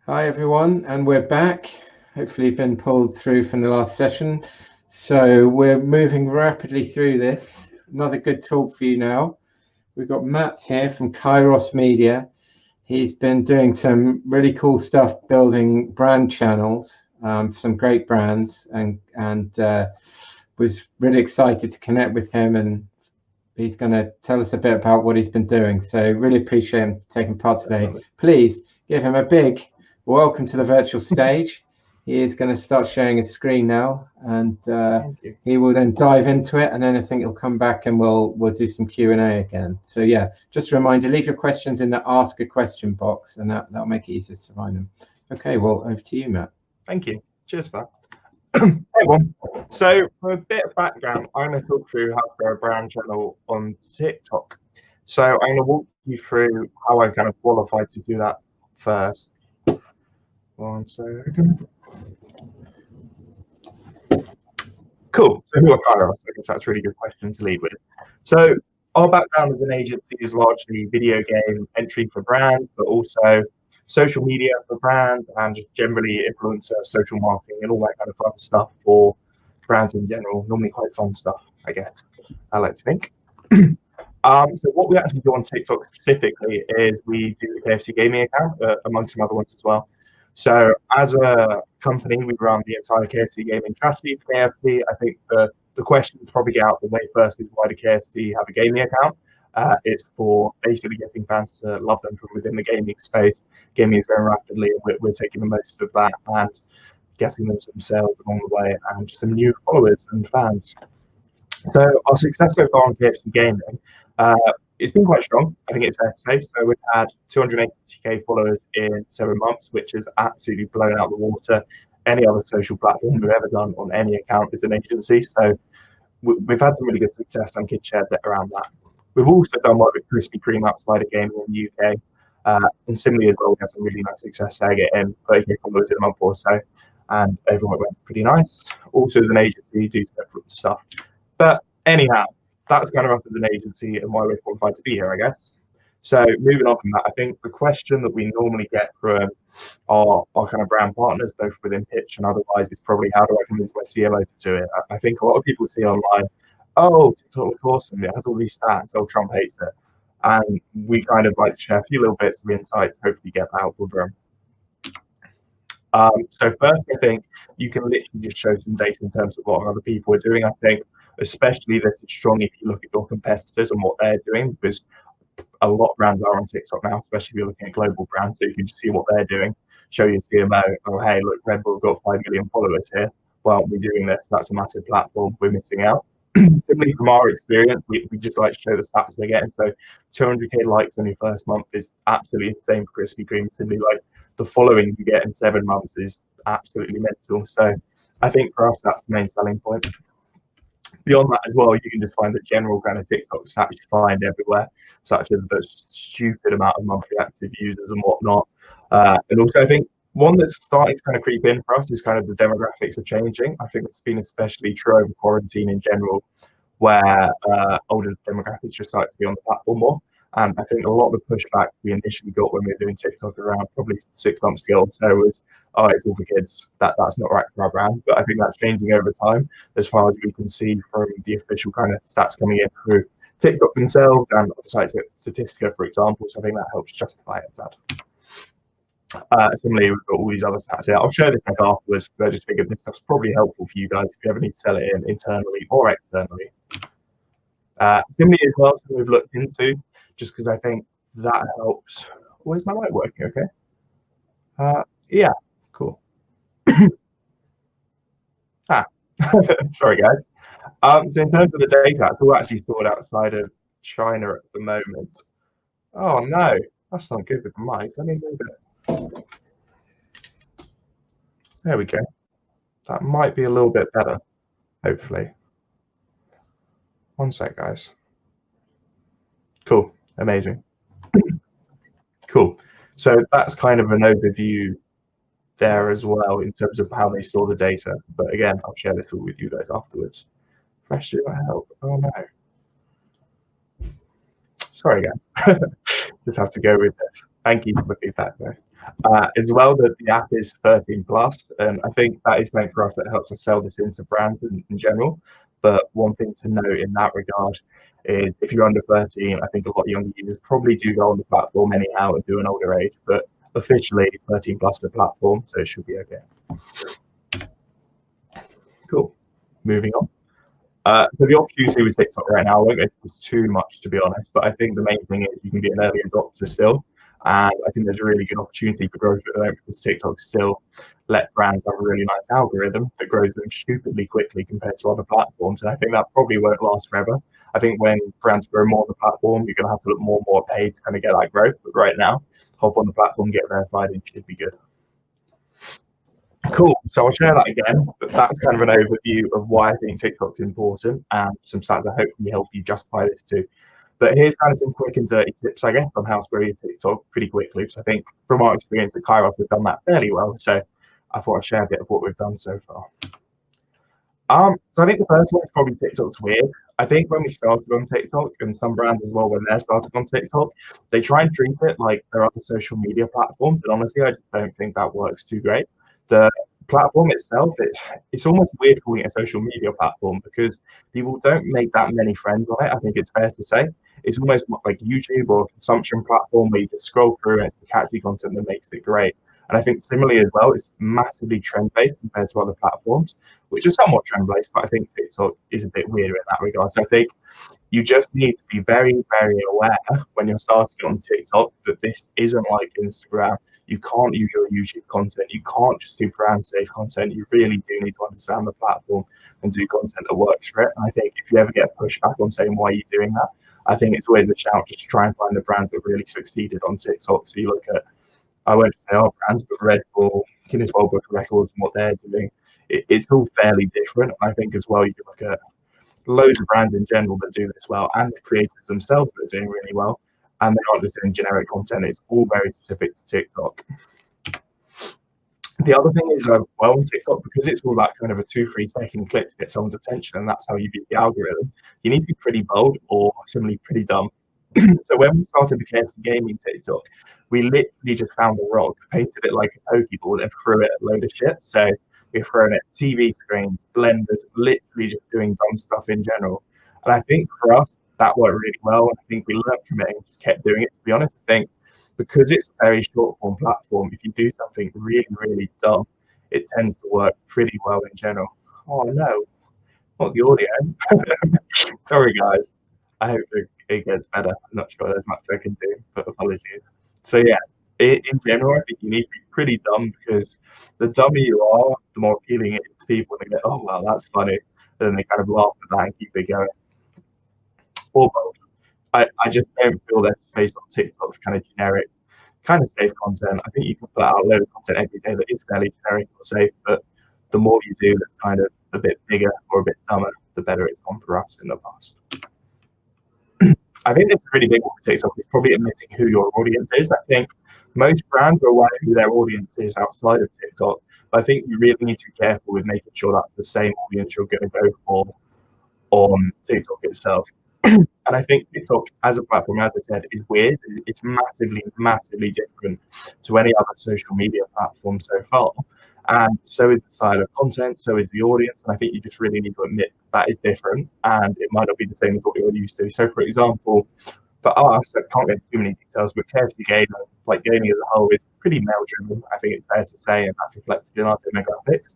Hi everyone, and we're back. Hopefully you've been pulled through from the last session. So we're moving rapidly through this. Another good talk for you now. We've got Matt here from Kairos Media. He's been doing some really cool stuff building brand channels for some great brands, and was really excited to connect with him, and he's going to tell us a bit about what he's been doing. So really appreciate him taking part today. Please give him a big welcome to the virtual stage. He is going to start sharing his screen now, and he will then dive into it, and then I think he'll come back and we'll do some Q&A again. So yeah, just a reminder, leave your questions in the ask a question box, and that'll make it easier to find them. Okay, well, over to you, Matt. Thank you. Cheers, Matt. Hey everyone. So for a bit of background, I'm going to talk through how to grow a brand channel on TikTok. So I'm going to walk you through how I kind of qualified to do that first. 1 second. Cool. So who are Kairos? I guess that's a really good question to lead with. So our background as an agency is largely video game entry for brands, but also social media for brands and just generally influencer, social marketing, and all that kind of fun stuff for brands in general. Normally quite fun stuff, I guess, I like to think. So what we actually do on TikTok specifically is we do the KFC gaming account, among some other ones as well. So as a company, we run the entire KFC gaming strategy for KFC. I think the questions probably get out the way first is, why do KFC have a gaming account? It's for basically getting fans to love them from within the gaming space. Gaming is growing rapidly, and we're taking the most of that and getting them some sales along the way and some new followers and fans. So our success so far on KFC gaming, it's been quite strong, I think it's fair to say. So we've had 280k followers in 7 months, which has absolutely blown out the water any other social platform we've ever done on any account as an agency. So we've had some really good success, and can share that around that. We've also done work with Krispy Kreme outside of gaming in the UK. And similarly as well, we had some really nice success there, getting 30k followers in a month or so. And everyone went pretty nice. Also as an agency, do separate stuff. But anyhow, that's kind of us as an agency and why we're qualified to be here, I guess. So moving on from that, I think the question that we normally get from our kind of brand partners, both within pitch and otherwise, is probably, how do I convince my CMO to do it? I think a lot of people see online, oh, TikTok looks awesome, it has all these stats, oh, Trump hates it. And we kind of like to share a few little bits of insight to hopefully get that out for them. So first, I think you can literally just show some data in terms of what other people are doing. I think especially this is strong if you look at your competitors and what they're doing, because a lot of brands are on TikTok now, especially if you're looking at global brands. So you can just see what they're doing, show your CMO, oh, hey, look, Red Bull got 5 million followers here. Well, we're doing this. That's a massive platform. We're missing out. Similarly, from our experience, we just like to show the stats we're getting. So 200k likes on your first month is absolutely insane for Krispy Kreme. Similarly, like the following you get in 7 months is absolutely mental. So I think for us, that's the main selling point. Beyond that as well, you can just find the general kind of TikTok stats you find everywhere, such as the stupid amount of monthly active users and whatnot. And also, I think one that's starting to kind of creep in for us is kind of the demographics are changing. I think it's been especially true over quarantine in general, where older demographics just like to be on the platform more. And I think a lot of the pushback we initially got when we were doing TikTok around probably 6 months ago or so was, oh, it's all for kids. That's not right for our brand. But I think that's changing over time, as far as we can see from the official kind of stats coming in through TikTok themselves and sites like Statistica, for example. So I think that helps justify it. Similarly, we've got all these other stats here. I'll share this afterwards, but I just figured this stuff's probably helpful for you guys if you ever need to sell it in internally or externally. Similarly as well, something we've looked into, just because I think that helps. Is my mic working okay? Yeah, cool. Sorry guys. So in terms of the data, it's all actually stored outside of China at the moment. Oh no, that's not good with the mic. Let me move it. There we go. That might be a little bit better, hopefully. 1 sec, guys. Cool, amazing. Cool. So that's kind of an overview there as well in terms of how they store the data. But again, I'll share this all with you guys afterwards. Fresh, do I help? Oh no. Sorry, guys. Just have to go with this. Thank you for the feedback, though. As well, that the app is 13 plus, and I think that is meant for us. That helps us sell this into brands in general. But one thing to note in that regard is if you're under 13, I think a lot of younger users probably do go on the platform anyhow and do an older age. But officially, 13 plus the platform, so it should be okay. Cool. Moving on. So the opportunity with TikTok right now, I won't go into this too much to be honest, but I think the main thing is you can be an early adopter still. And I think there's a really good opportunity for growth at the moment because TikTok still let brands have a really nice algorithm that grows them stupidly quickly compared to other platforms. And I think that probably won't last forever. I think when brands grow more on the platform, you're going to have to look more and more paid to kind of get that growth. But right now, hop on the platform, get verified, and it should be good. Cool. So I'll share that again, but that's kind of an overview of why I think TikTok's important and some stats that hopefully help you justify this too. But here's kind of some quick and dirty tips, I guess, on how to grow your TikTok pretty quickly. Because I think from our experience at Kairos, we've done that fairly well. So I thought I'd share a bit of what we've done so far. So I think the first one is probably TikTok's weird. I think when we started on TikTok, and some brands as well, when they're starting on TikTok, they try and treat it like their other social media platforms. And honestly, I just don't think that works too great. The platform itself, it's almost weird calling it a social media platform because people don't make that many friends on it. I think it's fair to say. It's almost like YouTube or a consumption platform where you just scroll through and it's the catchy content that makes it great. And I think similarly as well, it's massively trend-based compared to other platforms, which are somewhat trend-based, but I think TikTok is a bit weirder in that regard. So I think you just need to be very, very aware when you're starting on TikTok that this isn't like Instagram. You can't use your YouTube content. You can't just do brand safe content. You really do need to understand the platform and do content that works for it. And I think if you ever get pushback on saying why you're doing that, I think it's always a shout just to try and find the brands that really succeeded on TikTok. So you look at, I won't say our brands, but Red Bull, Guinness World Book of Records and what they're doing. It's all fairly different. I think as well, you can look at loads of brands in general that do this well and the creators themselves that are doing really well. And they aren't just doing generic content. It's all very specific to TikTok. The other thing is, well, on TikTok, because it's all about kind of a 2-3 second clip to get someone's attention, and that's how you beat the algorithm, you need to be pretty bold or similarly pretty dumb. So when we started the KFC gaming TikTok, we literally just found a rock, painted it like a Pokeball, and threw it at a load of shit. So we're throwing it at TV screens, blenders, literally just doing dumb stuff in general. And I think for us, that worked really well. And I think we learned from it and just kept doing it. To be honest, I think because it's a very short form platform, if you do something really, really dumb, it tends to work pretty well in general. Oh no, not the audio. Sorry guys. I hope it gets better. I'm not sure there's much I can do, but apologies. So yeah, in general, I think you need to be pretty dumb because the dumber you are, the more appealing it is to people. And they go, oh wow, that's funny. And then they kind of laugh at that and keep it going. Or both. I just don't feel there's space on TikTok for kind of generic, kind of safe content. I think you can put out a load of content every day that is fairly generic or safe, but the more you do that's kind of a bit bigger or a bit dumber, the better it's gone for us in the past. I think it's a really big one for TikTok. It's probably admitting who your audience is. I think most brands are aware who their audience is outside of TikTok, but I think you really need to be careful with making sure that's the same audience you're going to go for on TikTok itself. And I think TikTok as a platform, as I said, is weird. It's massively, massively different to any other social media platform so far. And so is the style of content, so is the audience. And I think you just really need to admit that is different and it might not be the same as what you're used to. So for example, for us, I can't get too many details, but KFC gaming, like gaming as a whole, is pretty male driven. I think it's fair to say, and that's reflected in our demographics.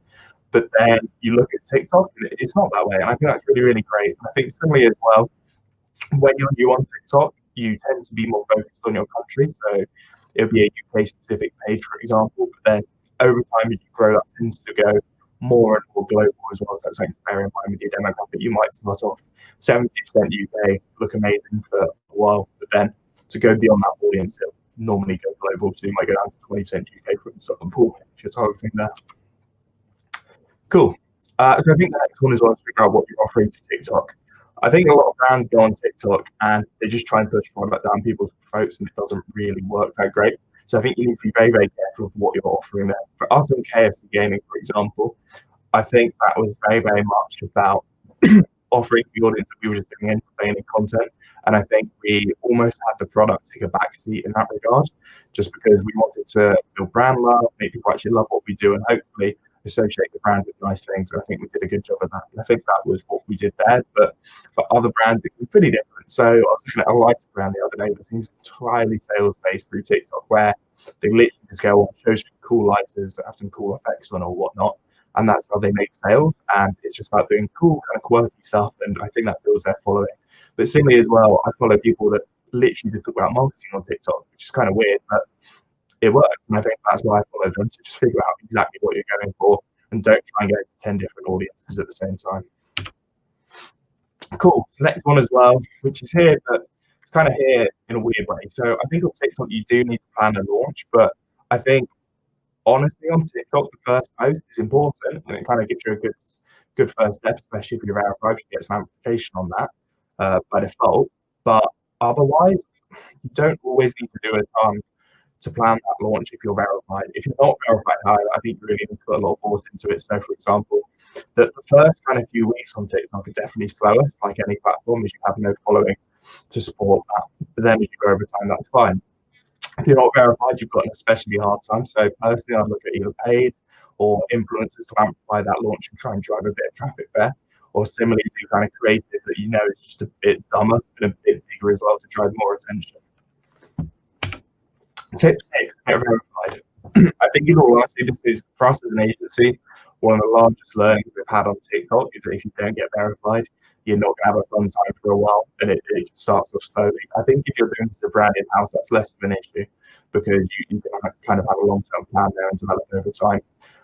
But then you look at TikTok, and it's not that way. And I think that's really, really great. And I think similarly as well, when you're new on TikTok, you tend to be more focused on your country. So it'll be a UK specific page, for example, but then over time, as you grow, that tends to go more and more global as well. So that's something to bear in mind with your demographic. You might start off 70% UK, look amazing for a while, but then to go beyond that audience, it'll normally go global. So you might go down to 20% UK for example, if you're targeting there. Cool. So I think the next one is well to figure out what you're offering to TikTok. I think a lot of brands go on TikTok and they just try and push product down people's throats, and it doesn't really work that great. So I think you need to be very, very careful of what you're offering there. For us in KFC Gaming, for example, I think that was very, very much about offering the audience that we were just doing entertaining content And I think we almost had the product take a backseat in that regard, just because we wanted to build brand love, make people actually love what we do, and hopefully associate the brand with nice things. And I think we did a good job of that. And I think that was what we did there. But for other brands, it can be pretty different. So I was looking at a lighter brand the other day that seems entirely sales-based through TikTok, where they literally just go on, show some cool lighters that have some cool effects on or whatnot. And that's how they make sales. And it's just about doing cool, kind of quirky stuff. And I think that builds their following. But similarly as well, I follow people that literally just talk about marketing on TikTok, which is kind of weird, but it works. And I think that's why I follow them, to just figure out exactly what you're going for and don't try and go to 10 different audiences at the same time. Cool. So next one as well, which is here, but it's kind of here in a weird way. So I think on TikTok, you do need to plan a launch, but I think honestly on TikTok, the first post is important and it kind of gives you a good first step, especially if you're verified, to get some amplification on that by default. But otherwise, you don't always need to do a ton to plan that launch if you're verified. If you're not verified, I think you really need to put a lot of thought into it. So, for example, the first kind of few weeks on TikTok are definitely slowest, like any platform, as you have no following to support that. But then as you go over time, that's fine. If you're not verified, you've got an especially hard time. So personally, I'd look at either paid or influencers to amplify that launch and try and drive a bit of traffic there. Or similarly to kind of creative that you know is just a bit dumber and a bit bigger as well to drive more attention. Tip 6, get verified. I think in all honesty, this is, for us as an agency, one of the largest learnings we've had on TikTok is that if you don't get verified, you're not going to have a fun time for a while, and it starts off slowly. I think if you're doing this as a brand in-house, that's less of an issue because you can kind of have a long-term plan there and develop it over time.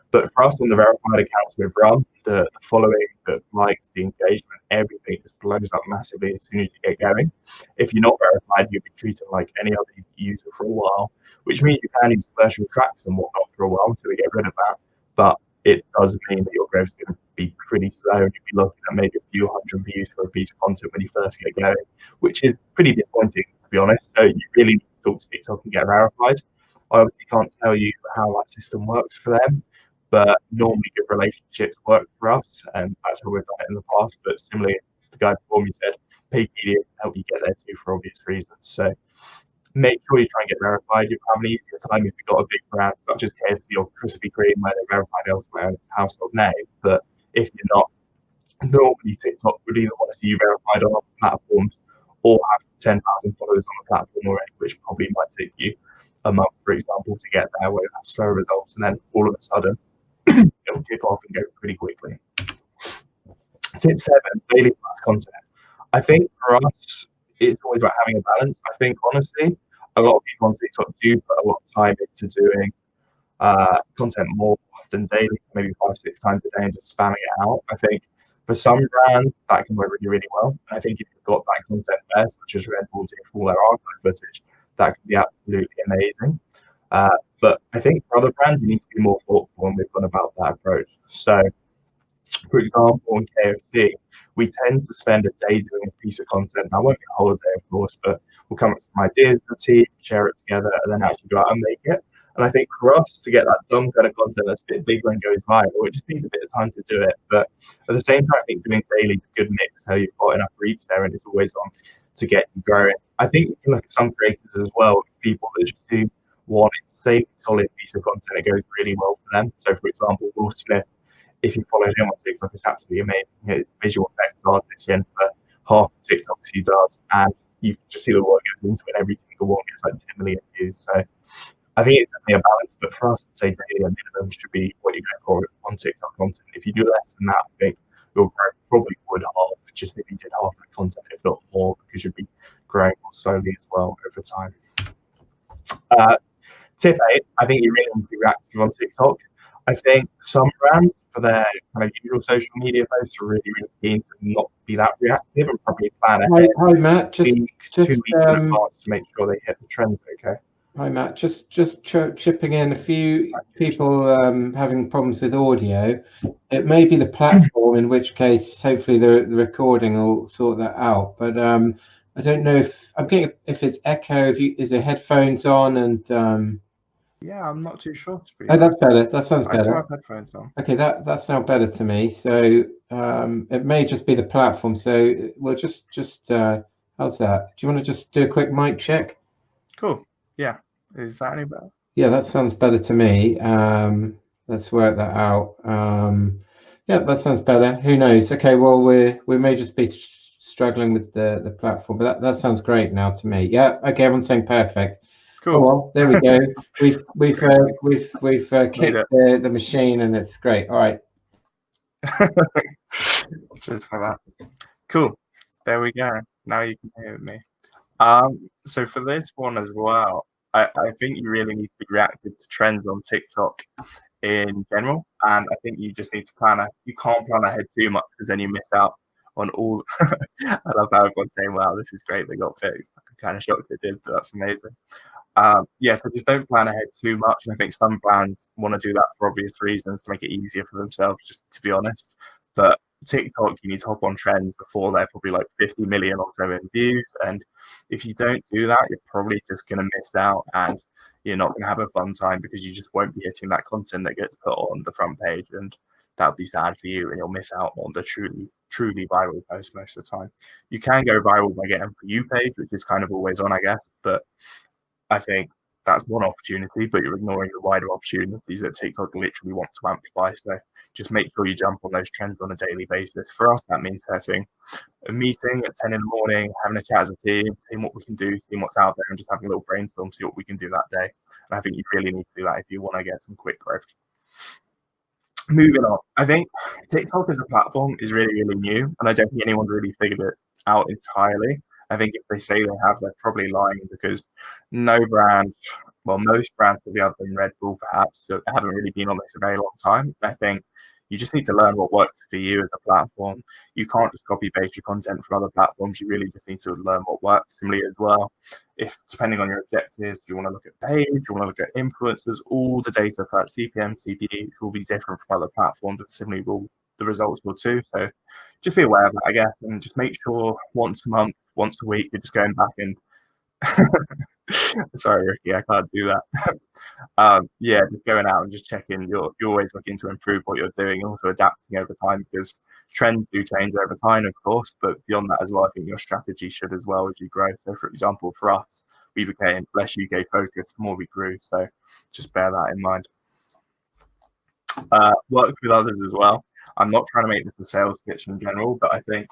But for us on the verified accounts we've run, the following, the likes, the engagement, everything just blows up massively as soon as you get going. If you're not verified, you'll be treated like any other user for a while, which means you can use commercial tracks and whatnot for a while until we get rid of that. But it does mean that your growth is going to be pretty slow and you'll be looking at maybe a few hundred views for a piece of content when you first get going, which is pretty disappointing, to be honest. So you really need to talk to TikTok and get verified. I obviously can't tell you how that system works for them, but normally good relationships work for us, and that's how we've done it in the past. But similarly, the guy before me said paid media can help you get there too for obvious reasons. So make sure you try and get verified. You'll have an easier time if you've got a big brand such as KFC or Krispy Kreme where they're verified elsewhere and it's a household name. But if you're not, normally TikTok would either want to see you verified on other platforms or have 10,000 followers on the platform already, which probably might take you a month, for example, to get there, where you have slow results, and then all of a sudden it'll kick off and go pretty quickly. Tip 7, daily plus content. I think for us, it's always about having a balance. I think honestly, a lot of people on TikTok do put a lot of time into doing content more than daily, maybe 5-6 times a day, and just spamming it out. I think for some brands that can work really, really well. And I think if you've got that content there, such as Red Bull doing all their archive footage, that can be absolutely amazing. But I think for other brands, you need to be more thoughtful, and we've gone about that approach. So, for example, in KFC, we tend to spend a day doing a piece of content. Now, I won't get a whole day, of course, but we'll come up with some ideas with the team, share it together, and then actually go out and make it. And I think for us to get that done kind of content that's a bit bigger and goes viral, it just needs a bit of time to do it. But at the same time, I think doing daily is a good mix, so you've got enough reach there and it's always on to get you growing. I think you can look at some creators as well, people that just do one safe, solid piece of content that goes really well for them. So, for example, Will Smith, if you follow him on TikTok, it's absolutely amazing. He's a visual effects artist, and for half the TikToks he does, and you can just see the work goes into it. Every single one gets like 10 million views. So I think it's definitely a balance, but for us, I'd say daily a minimum should be what you're going for on TikTok content. If you do less than that, I think your growth probably would half, just if you did half that content, if not more, because you'd be growing more slowly as well over time. Tip 8, I think you really need to be reactive on TikTok. I think some brands, for their kind of usual social media posts, are really, really keen to not be that reactive and probably plan ahead. Hi Matt, just 2 weeks in advance to make sure they hit the trends. Okay. Hi Matt, just chipping in. A few people having problems with audio. It may be the platform, in which case hopefully the recording will sort that out. But I don't know if I'm getting if it's echo. Is the headphones on and yeah, I'm not too sure. Oh, that's better. That sounds better. I have headphones on. Okay, that's now better to me. So it may just be the platform. So we'll just have How's that? Do you want to just do a quick mic check? Cool. Yeah. Is that any better? Yeah, that sounds better to me. Let's work that out. Yeah, that sounds better. Who knows? Okay, well, we may just be struggling with the platform, but that sounds great now to me. Yeah, okay, everyone's saying perfect. Cool. Oh well, there we go. We've kicked the machine, and it's great. All right. Cheers for that. Cool. There we go. Now you can hear me. So for this one as well, I think you really need to be reactive to trends on TikTok in general, and I think you just need to you can't plan ahead too much because then you miss out on all. I love how everyone's saying, "Wow, this is great, they got fixed." I'm kind of shocked it did, but that's amazing. So just don't plan ahead too much, and I think some brands want to do that for obvious reasons to make it easier for themselves, just to be honest. But TikTok, you need to hop on trends before they're probably like 50 million or so in views, and if you don't do that, you're probably just going to miss out, and you're not going to have a fun time because you just won't be hitting that content that gets put on the front page, and that'll be sad for you, and you'll miss out on the truly viral posts most of the time. You can go viral by getting a For You page, which is kind of always on, I guess, but I think that's one opportunity, but you're ignoring the wider opportunities that TikTok literally wants to amplify. So just make sure you jump on those trends on a daily basis. For us, that means setting a meeting at 10 in the morning, having a chat as a team, seeing what we can do, seeing what's out there, and just having a little brainstorm, see what we can do that day. And I think you really need to do that if you want to get some quick growth. Moving on, I think TikTok as a platform is really, really new, and I don't think anyone's really figured it out entirely. I think if they say they have, they're probably lying because no brand, well, most brands, probably other than Red Bull, perhaps, haven't really been on this a very long time. I think you just need to learn what works for you as a platform. You can't just copy paste your content from other platforms. You really just need to learn what works. Similarly as well, if depending on your objectives, do you want to look at page, do you want to look at influencers, all the data for that CPM, CPE will be different from other platforms, but similarly the results will too. So just be aware of that, I guess, and just make sure once a month, once a week, you're just going back and sorry, Ricky, I can't do that. Just going out and just checking. You're always looking to improve what you're doing, also adapting over time because trends do change over time, of course. But beyond that as well, I think your strategy should as well as you grow. So, for example, for us, we became less UK focused the more we grew. So, just bear that in mind. Work with others as well. I'm not trying to make this a sales pitch in general, but I think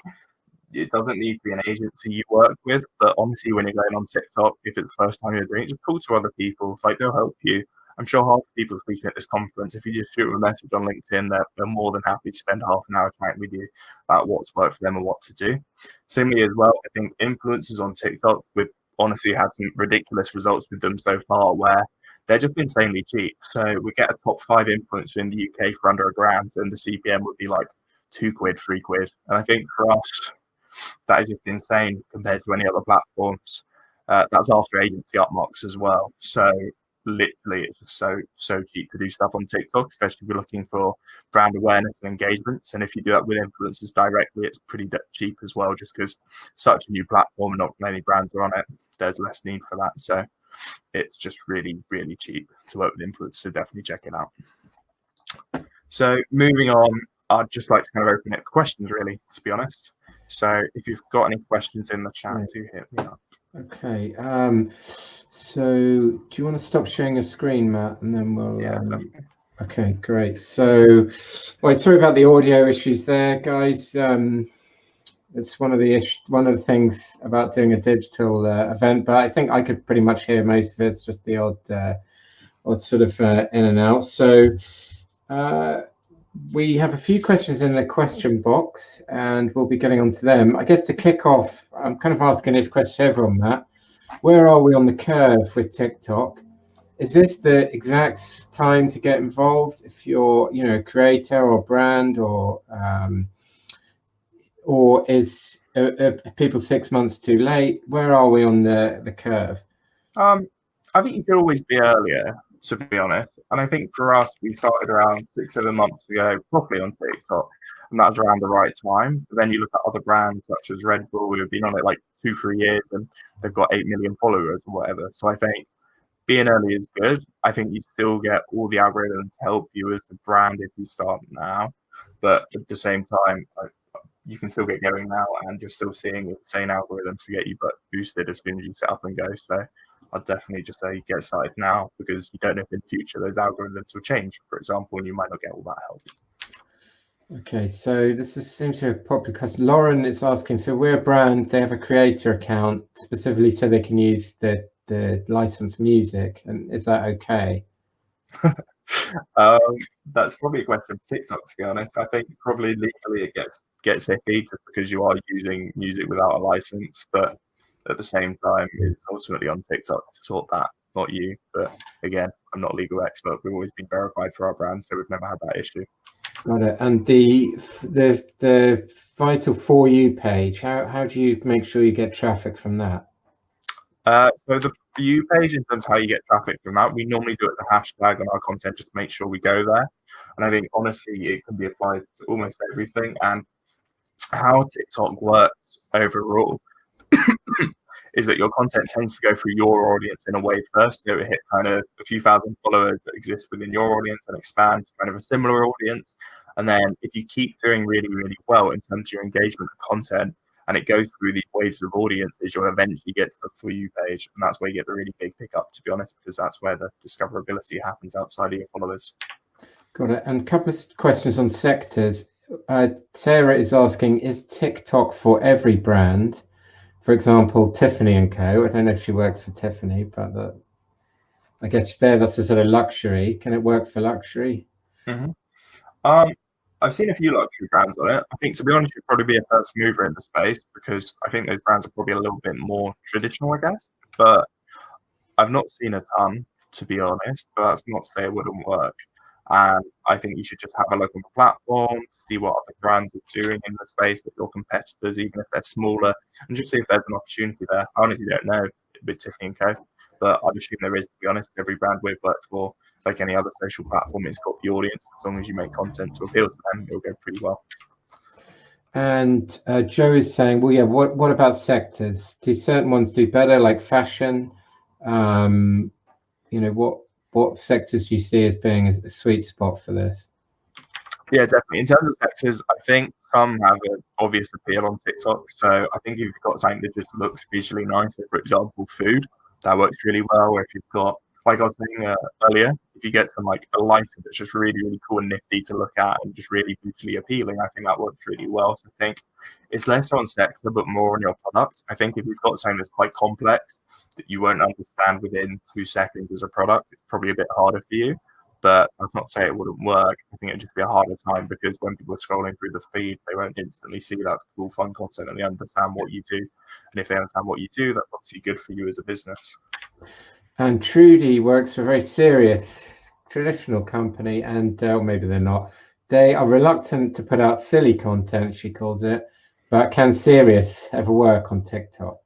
it doesn't need to be an agency you work with, but honestly, when you're going on TikTok, if it's the first time you're doing it, just talk to other people. Like, they'll help you. I'm sure half the people speaking at this conference, if you just shoot them a message on LinkedIn, they're more than happy to spend half an hour chatting with you about what's worked for them and what to do. Similarly as well, I think influencers on TikTok with honestly had some ridiculous results with them so far where they're just insanely cheap. So we get a top 5 influencer in the UK for under £1, and the CPM would be like £2, £3. And I think for us, that is just insane compared to any other platforms. That's after agency upmarks as well. So literally, it's just so cheap to do stuff on TikTok, especially if you're looking for brand awareness and engagements. And if you do that with influencers directly, it's pretty cheap as well, just because such a new platform and not many brands are on it. There's less need for that. So it's just really, really cheap to work with influencers. So definitely check it out. So moving on, I'd just like to kind of open it for questions, really, to be honest. So if you've got any questions in the chat, do hit me up. Okay. So do you want to stop sharing your screen, Matt, and then we'll? Yeah, definitely. Okay, great. So, sorry about the audio issues there, guys. It's one of the things about doing a digital event, but I think I could pretty much hear most of it. It's just the odd sort of in and out. So. We have a few questions in the question box, and we'll be getting onto them. I guess to kick off, I'm kind of asking this question to everyone, Matt. Where are we on the curve with TikTok? Is this the exact time to get involved if you're, a creator or brand, or is people 6 months too late? Where are we on the curve? I think you could always be earlier, to be honest. And I think for us, we started around 6-7 months ago, properly on TikTok, and that was around the right time. But then you look at other brands such as Red Bull, who have been on it like 2-3 years, and they've got 8 million followers or whatever. So I think being early is good. I think you still get all the algorithms to help you as a brand if you start now. But at the same time, you can still get going now, and you're still seeing the same algorithms to get you boosted as soon as you set up and go. So I'd definitely just say get started now, because you don't know if in the future those algorithms will change, for example, and you might not get all that help. Okay, so seems to be a popular question. Lauren is asking, so we're a brand, they have a creator account specifically so they can use the licensed music, and is that okay? That's probably a question for TikTok, to be honest. I think probably legally it gets iffy just because you are using music without a license, but at the same time, it's ultimately on TikTok to sort that, not you. But again, I'm not a legal expert. We've always been verified for our brand, so we've never had that issue. Got it. And the Vital For You page, how do you make sure you get traffic from that? So the For You page, in terms of how you get traffic from that, we normally do it as a hashtag on our content just to make sure we go there. And I think, honestly, it can be applied to almost everything. And how TikTok works overall is that your content tends to go through your audience in a way first. So it hit kind of a few thousand followers that exist within your audience and expand to kind of a similar audience. And then if you keep doing really, really well in terms of your engagement and content, and it goes through these waves of audiences, you'll eventually get to the For You page. And that's where you get the really big pickup, to be honest, because that's where the discoverability happens outside of your followers. Got it. And a couple of questions on sectors. Sarah is asking, is TikTok for every brand? For example, Tiffany & Co. I don't know if she works for Tiffany, but I guess that's a sort of luxury. Can it work for luxury? Mm-hmm. I've seen a few luxury brands on it. I think, to be honest, you'd probably be a first mover in the space, because I think those brands are probably a little bit more traditional, I guess. But I've not seen a ton, to be honest, but that's not to say it wouldn't work. And I think you should just have a look on the platform, see what other brands are doing in the space, with your competitors, even if they're smaller, and just see if there's an opportunity there. I honestly don't know with Tiffany & Co., but I'd assume there is, to be honest. Every brand we've worked for, it's like any other social platform, it's got the audience. As long as you make content to appeal to them, it'll go pretty well. And Joe is saying, well, yeah, what about sectors? Do certain ones do better, like fashion? What sectors do you see as being a sweet spot for this? Yeah, definitely. In terms of sectors, I think some have an obvious appeal on TikTok. So I think if you've got something that just looks visually nice, so for example, food, that works really well. Or if you've got, like I was saying earlier, if you get some like a lighting that's just really, really cool and nifty to look at and just really visually appealing, I think that works really well. So I think it's less on sector, but more on your product. I think if you've got something that's quite complex that you won't understand within 2 seconds as a product, it's probably a bit harder for you. But that's not to say it wouldn't work. I think it'd just be a harder time, because when people are scrolling through the feed, they won't instantly see that cool, fun content, and they understand what you do. And if they understand what you do, that's obviously good for you as a business. And Trudy works for a very serious traditional company, and maybe they're not. They are reluctant to put out silly content, she calls it, but can serious ever work on TikTok?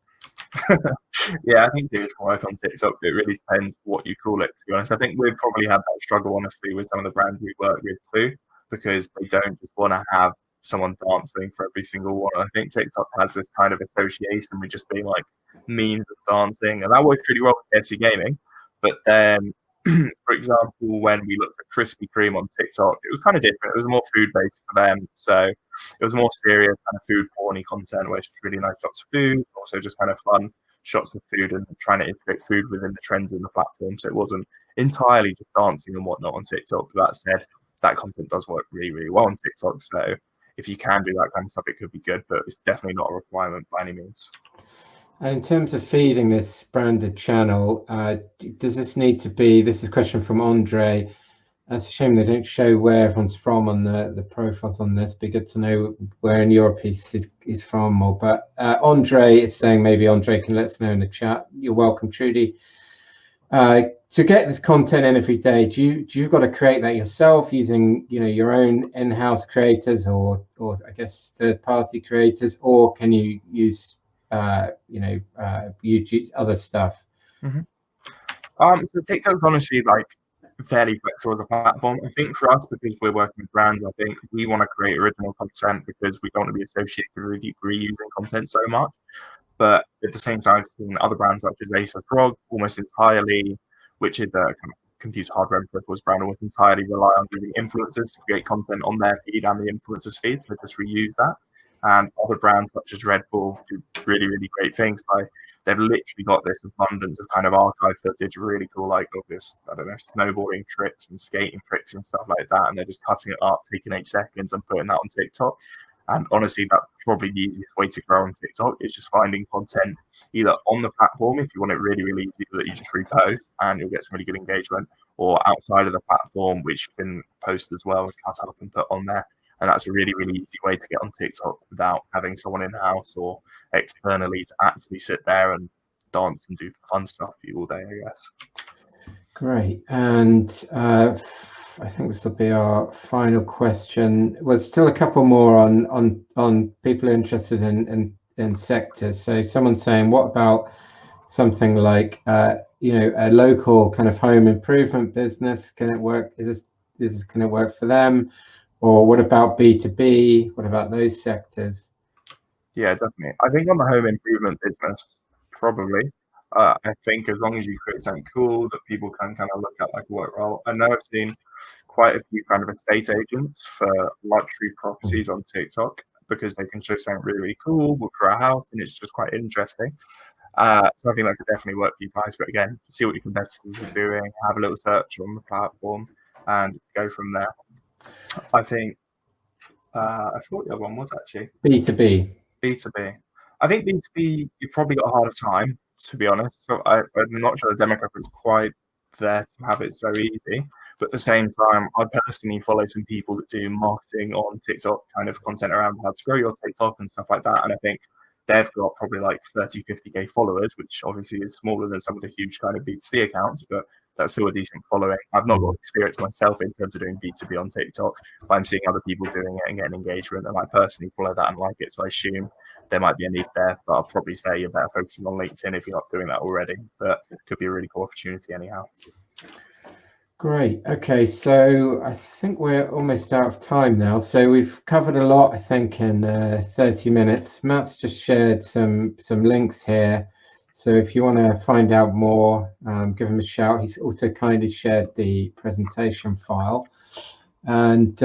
Yeah, I think serious can work on TikTok. It really depends what you call it, to be honest. I think we've probably had that struggle, honestly, with some of the brands we work with too, because they don't just want to have someone dancing for every single one. I think TikTok has this kind of association with just being like memes of dancing, and that works really well with KFC Gaming. But then, for example, when we looked at Krispy Kreme on TikTok, it was kind of different. It was more food based for them, so it was more serious kind of food porny content, where it's just really nice shots of food, also just kind of fun shots of food, and trying to integrate food within the trends in the platform. So it wasn't entirely just dancing and whatnot on TikTok. But that said, that content does work really, really well on TikTok. So if you can do that kind of stuff, it could be good, but it's definitely not a requirement by any means. And in terms of feeding this branded channel, does this need to be, this is a question from Andre. It's a shame they don't show where everyone's from on the profiles on this. Be good to know where in Europe he's from. But Andre is saying, maybe Andre can let us know in the chat. You're welcome, Trudy. To get this content in every day, do you've got to create that yourself using your own in-house creators or I guess third-party creators, or can you use YouTube other stuff? Mm-hmm. So TikTok's honestly like fairly flexible as a platform. I think for us, because we're working with brands, I think we want to create original content because we don't want to be associated with reusing content so much. But at the same time, I've seen other brands such as Ace of Frog almost entirely, which is a kind of computer hardware and peripherals brand, almost entirely rely on using influencers to create content on their feed and the influencers' feed, so just reuse that. And other brands such as Red Bull do really, really great things by they've literally got this abundance of kind of archive footage, really cool, like of this, I don't know, snowboarding tricks and skating tricks and stuff like that. And they're just cutting it up, taking 8 seconds and putting that on TikTok. And honestly, that's probably the easiest way to grow on TikTok is just finding content either on the platform, if you want it really, really easy, that you just repost and you'll get some really good engagement, or outside of the platform, which you can post as well and cut up and put on there. And that's a really, really easy way to get on TikTok without having someone in-house or externally to actually sit there and dance and do fun stuff for you all day, I guess. Great. And I think this will be our final question. Well, still a couple more on people interested in sectors. So someone's saying, what about something like a local kind of home improvement business? Can it work? Can it work for them? Or what about B2B? What about those sectors? Yeah, definitely. I think on the home improvement business, probably. I think as long as you create something cool that people can kind of look at like a work role. I know I've seen quite a few kind of estate agents for luxury properties on TikTok because they can show something really, really cool for a house and it's just quite interesting. So I think that could definitely work for you guys. But again, see what your competitors are doing, have a little search on the platform and go from there. I think I thought the other one was actually B2B. B2B. I think B2B, you've probably got a harder time, to be honest. So I'm not sure the demographic's quite there to have it so easy. But at the same time, I personally follow some people that do marketing on TikTok, kind of content around how to grow your TikTok and stuff like that. And I think they've got probably like 30, 50K followers, which obviously is smaller than some of the huge kind of B2C accounts, but that's still a decent following. I've not got experience myself in terms of doing B2B on TikTok, but I'm seeing other people doing it and getting engagement, and I personally follow that and like it. So I assume there might be a need there, but I'll probably say you're better focusing on LinkedIn if you're not doing that already. But it could be a really cool opportunity anyhow. Great. Okay, so I think we're almost out of time now. So we've covered a lot, I think, in 30 minutes. Matt's just shared some links here. So if you want to find out more, give him a shout. He's also kindly shared the presentation file. And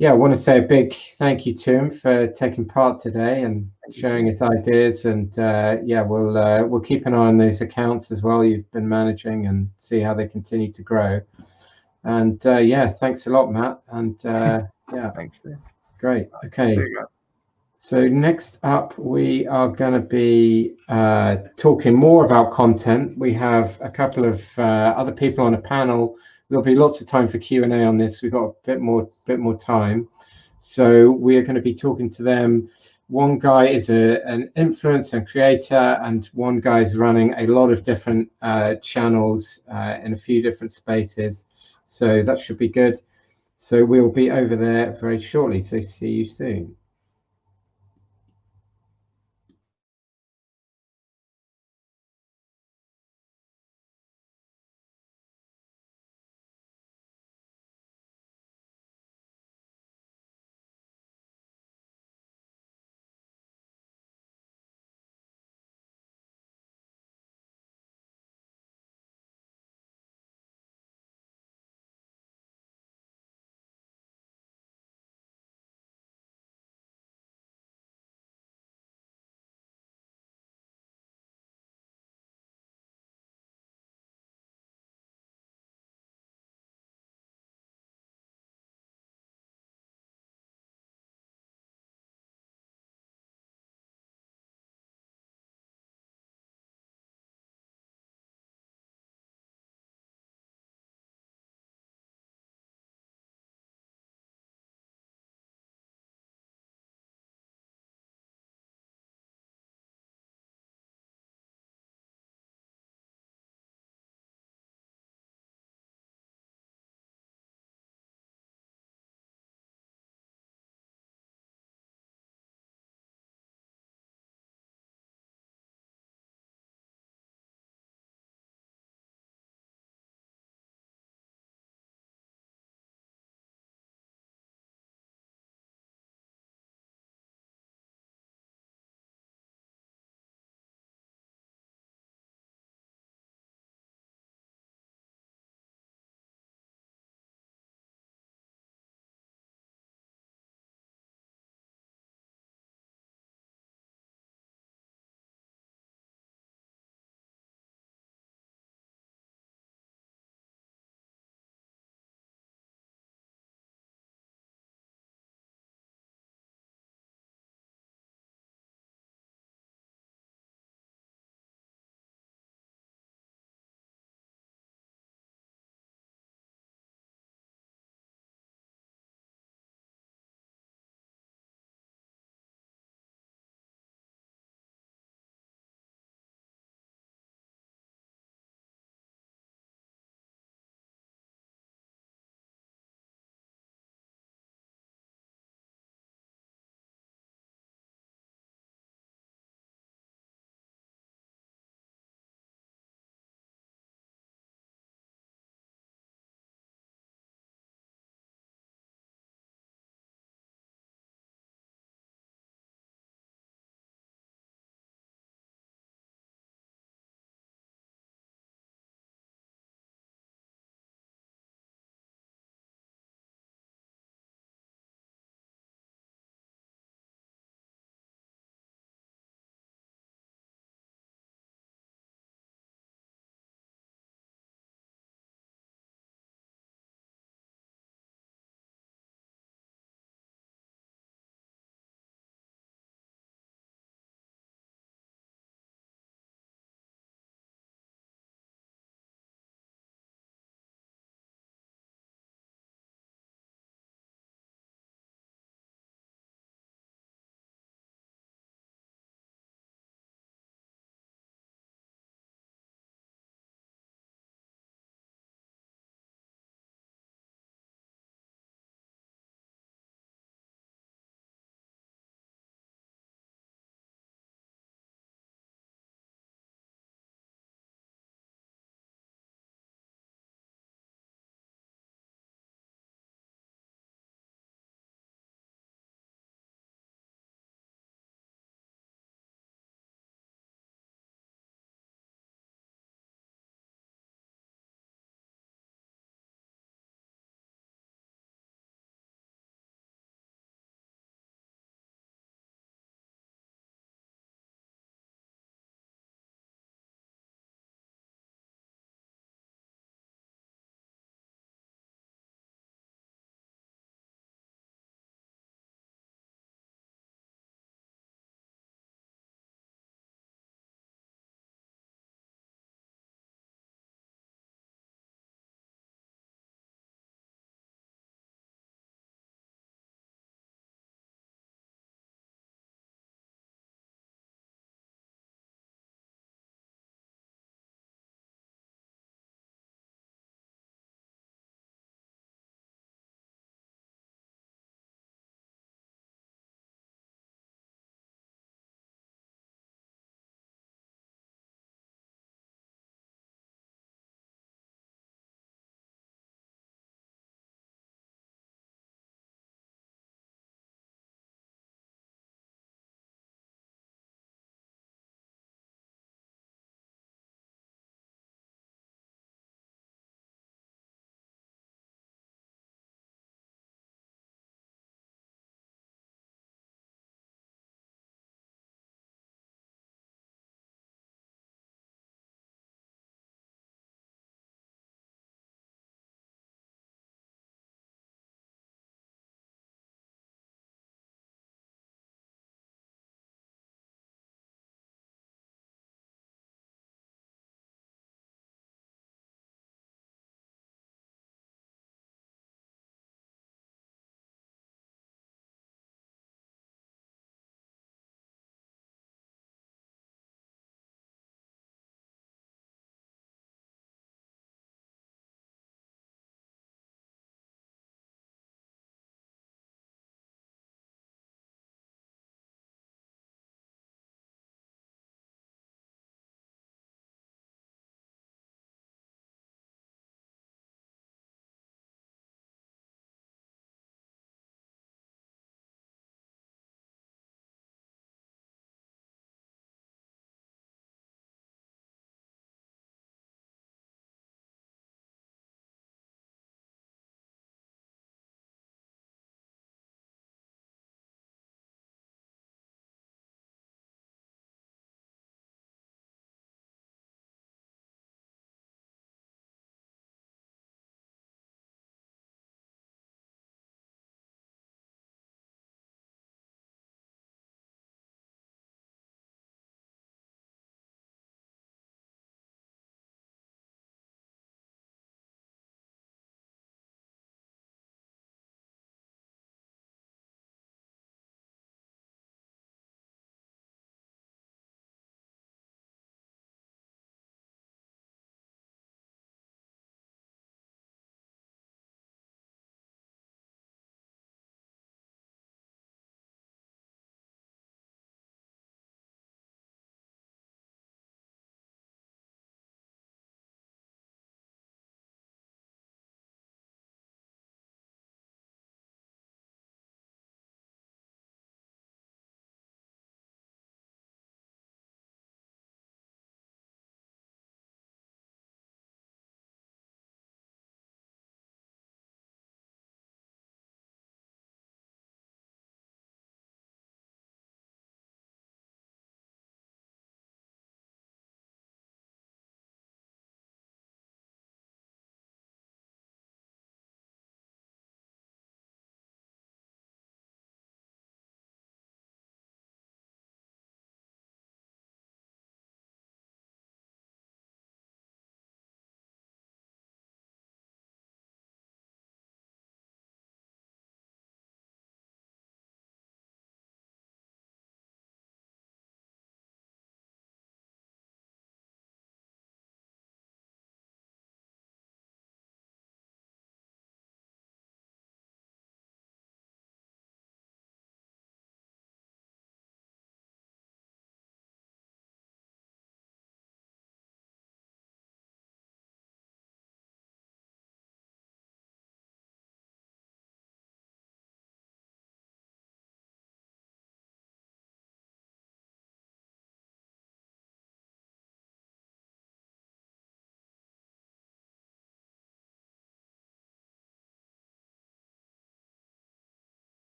yeah, I want to say a big thank you to him for taking part today and sharing his ideas. And yeah, we'll keep an eye on those accounts as well you've been managing and see how they continue to grow. And yeah, thanks a lot, Matt. And yeah, thanks. Great. Okay. So next up, we are going to be talking more about content. We have a couple of other people on a panel. There'll be lots of time for Q&A on this. We've got a bit more time. So we are going to be talking to them. One guy is an influencer and creator, and one guy is running a lot of different channels in a few different spaces. So that should be good. So we'll be over there very shortly. So see you soon.